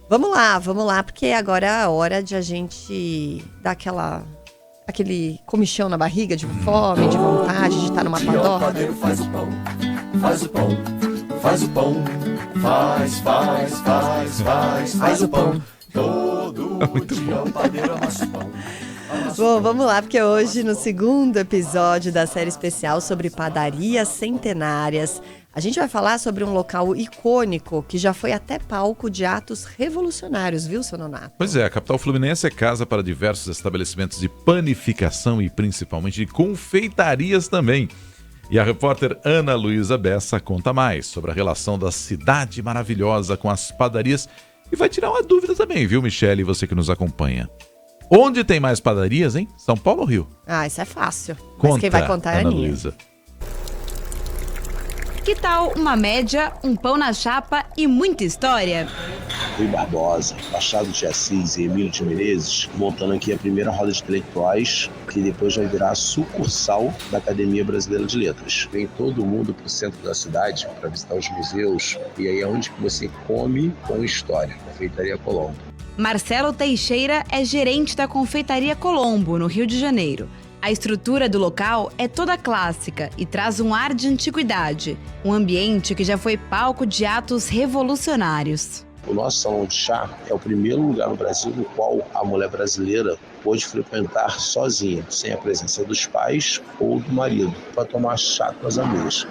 Vamos lá, porque agora é a hora de a gente dar aquele comichão na barriga, de fome, de vontade de estar numa padoca. O padeiro faz o pão, faz o pão, faz o pão, faz o pão. Todo dia o padeiro amassa o pão. Bom, vamos lá, porque hoje, no segundo episódio da série especial sobre padarias centenárias, a gente vai falar sobre um local icônico que já foi até palco de atos revolucionários, viu, seu Nonato? Pois é, a capital fluminense é casa para diversos estabelecimentos de panificação e principalmente de confeitarias também. E a repórter Ana Luísa Bessa conta mais sobre a relação da cidade maravilhosa com as padarias e vai tirar uma dúvida também, viu, Michele, você que nos acompanha. Onde tem mais padarias, hein? São Paulo ou Rio? Ah, isso é fácil. Conta, mas quem vai contar é a Ana Aninha. Luísa. Que tal uma média, um pão na chapa e muita história? Rui Barbosa, Machado de Assis e Emílio de Menezes, montando aqui a primeira roda de intelectuais, que depois vai virar a sucursal da Academia Brasileira de Letras. Vem todo mundo para o centro da cidade para visitar os museus, e aí é onde você come com história, Confeitaria Colombo. Marcelo Teixeira é gerente da Confeitaria Colombo, no Rio de Janeiro. A estrutura do local é toda clássica e traz um ar de antiguidade, um ambiente que já foi palco de atos revolucionários. O nosso salão de chá é o primeiro lugar no Brasil no qual a mulher brasileira pôde frequentar sozinha, sem a presença dos pais ou do marido, para tomar chá com as amigas.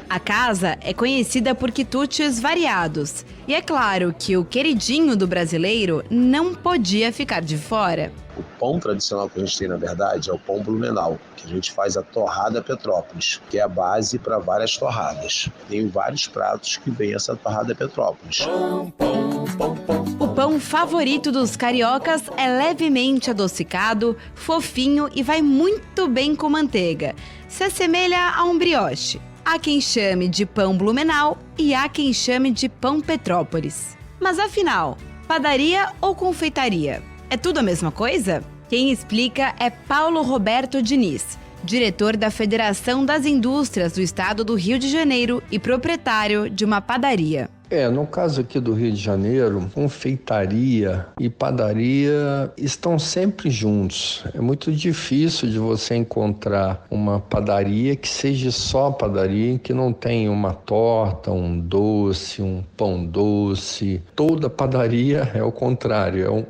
A casa é conhecida por quitutes variados e é claro que o queridinho do brasileiro não podia ficar de fora. O pão tradicional que a gente tem, na verdade, é o pão Blumenau, que a gente faz a torrada Petrópolis, que é a base para várias torradas. Tem vários pratos que vem essa torrada Petrópolis. O pão favorito dos cariocas é levemente adocicado, fofinho e vai muito bem com manteiga. Se assemelha a um brioche. Há quem chame de pão Blumenau e há quem chame de pão Petrópolis. Mas afinal, padaria ou confeitaria? É tudo a mesma coisa? Quem explica é Paulo Roberto Diniz, diretor da Federação das Indústrias do Estado do Rio de Janeiro e proprietário de uma padaria. No caso aqui do Rio de Janeiro, confeitaria e padaria estão sempre juntos. É muito difícil de você encontrar uma padaria que seja só padaria, que não tenha uma torta, um doce, um pão doce. Toda padaria é o contrário,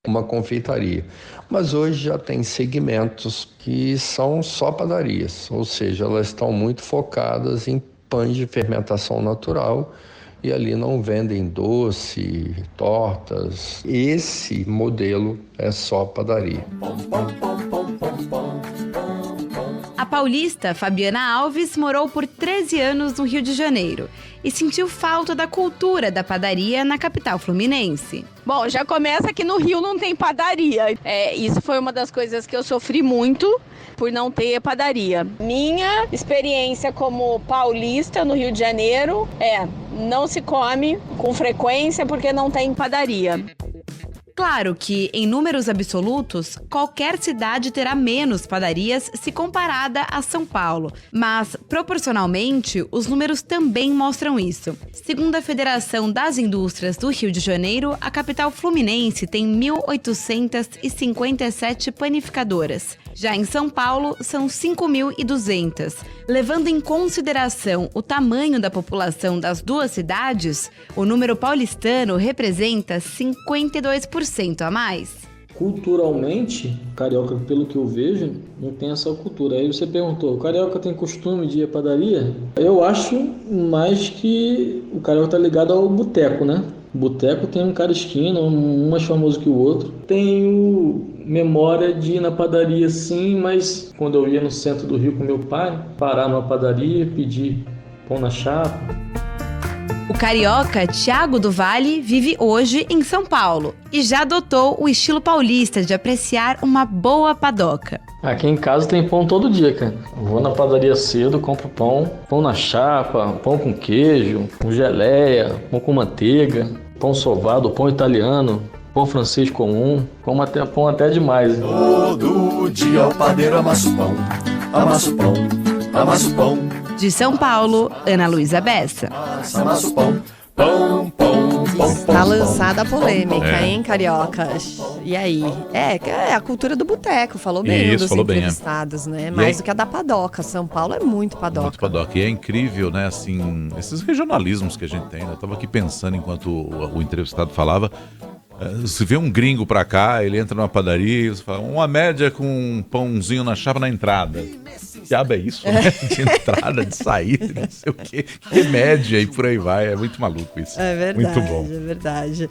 uma confeitaria. Mas hoje já tem segmentos que são só padarias, ou seja, elas estão muito focadas em pães de fermentação natural e ali não vendem doce, tortas. Esse modelo é só padaria. A paulista Fabiana Alves morou por 13 anos no Rio de Janeiro e sentiu falta da cultura da padaria na capital fluminense. Bom, já começa que no Rio não tem padaria. Isso foi uma das coisas que eu sofri muito por não ter padaria. Minha experiência como paulista no Rio de Janeiro não se come com frequência porque não tem padaria. Claro que, em números absolutos, qualquer cidade terá menos padarias se comparada a São Paulo, mas, proporcionalmente, os números também mostram isso. Segundo a Federação das Indústrias do Rio de Janeiro, a capital fluminense tem 1.857 panificadoras. Já em São Paulo, são 5.200. Levando em consideração o tamanho da população das duas cidades, o número paulistano representa 52% a mais. Culturalmente, o carioca, pelo que eu vejo, não tem essa cultura. Aí você perguntou, o carioca tem costume de ir à padaria? Eu acho mais que o carioca tá ligado ao boteco, né? O boteco tem um cara esquina, um mais famoso que o outro. Tenho memória de ir na padaria sim, mas quando eu ia no centro do Rio com meu pai, parar numa padaria, pedir pão na chapa. O carioca Thiago do Vale vive hoje em São Paulo e já adotou o estilo paulista de apreciar uma boa padoca. Aqui em casa tem pão todo dia, cara. Eu vou na padaria cedo, compro pão na chapa, pão com queijo, com geleia, pão com manteiga, pão sovado, pão italiano, pão francês comum, pão até demais. Todo dia o padeiro amassa o pão, amassa o pão, amassa o pão. De São Paulo, Ana Luísa Bessa. Amassa o pão, pão, pão. Tá lançada a polêmica, hein, cariocas? E aí? É a cultura do boteco, falou bem Isso, dos falou bem, entrevistados, né? Mais do que a da padoca. São Paulo é muito padoca. Muito padoca. E é incrível, né, assim, esses regionalismos que a gente tem. Eu tava aqui pensando enquanto o entrevistado falava. Se vê um gringo pra cá, ele entra numa padaria e você fala, uma média com um pãozinho na chapa na entrada. Que diabo é isso, né? De entrada, de saída, não sei o quê. Que média e por aí vai. É muito maluco isso. É verdade, muito bom. é verdade.